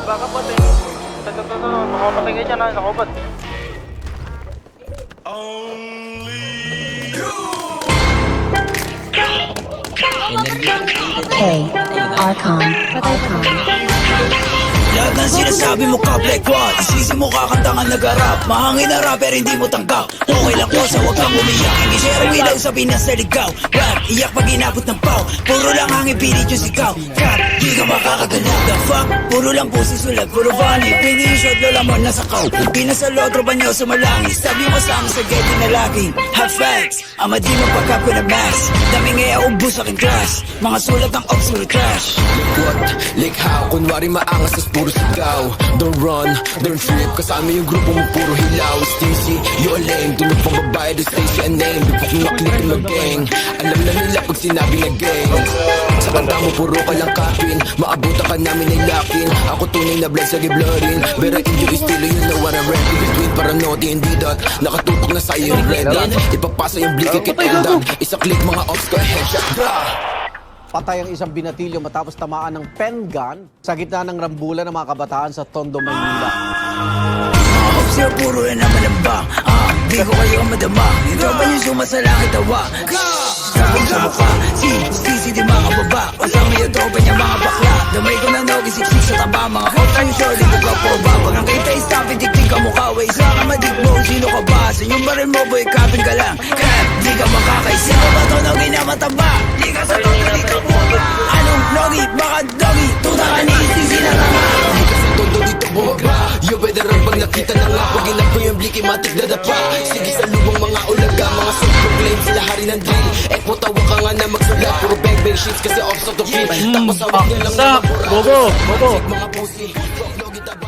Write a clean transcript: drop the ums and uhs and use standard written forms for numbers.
Kakapot eh. Ito, makapatay ka dyan ha, nakapot. K. Archon. Lahat ng sinasabi mo ka Black One, isisi mo kakantangan nag-rap. Mahangin na rapper hindi mo tanggap. Okay lang ko sa huwag kang umiyak. Hindi share ang ilaw sa Pinas na ligaw. Rap, iyak pag inabot ng pau. Puro lang hangin pilit yung sigaw. Cut, di ka makakagalaw. The fuck, puro lang pusi sulat. Puro funny, pwede yung shot lola mo nasa kaw. Pinas sa lotro ba niyo sumalangis. Sabi mo sa akin sa ghetto na laging hot facts, ama di magpagkap ko na max. Dami ngaya ubus aking class. Mga sulat ng ops puro trash. What? Like how? Kunwari maangas tas puro sigaw. Don't run, don't trip. Kasama yung grupo mo puro hilaw. Stingy, you're lame. Dunod pang babae, do station and name. Bukak yung maklik ng gang. Alam na nila pag sinabi na gang. Sa kanta mo puro ka lang kapin. Maabutan ka namin ay lakin. Ako tunay na blind sa giblorin. Pero inyo estilo you know what I'm rap. In between paranoid hindi dot. Nakatutok na sa'yo yung red dot. Ipapasa yung blick kit and isa click mga ops ko headshot. Patay ang isang binatilyo matapos tamaan ng pen gun sa gitna ng rambulan ng mga kabataan sa Tondo, Maynila. Mga ops sir, puro na naman ang bang. Di ko kayo madama. Yung tropa niyo sumasalangit tawa. Sabong sa mukha, si di mga baba. Kasama yung tropa niya mga bakla. Damay ko na nogi, siksik sa taba. Mga ops ang shorty, nagka po ba? Pag ang kita stop, itik-tik ka mukha. Way sa kamadik mo, sino ka ba? Sa yung baril mo, boy, kapin ka lang. Crap, di ka makakaisi. Ako ba to nogi na mataba? Di ka sa toto, di ka buka. Anong nogi? Baka dogi? Tuta ka ni isisi na tama. Todo dito bumaba. Yo, veteran pag nakita na nga. Pag inap ko yung bliki, matik na dapa. Sige sa lubong mga ulaga. Mga self-proclaim sila hari ng drill. Eh po tawa ka nga na magsulat. Puro bang shits kasi off of the field. Tapos hawak niya lang na mapura. Bobo! Mga pussy. Logi taba,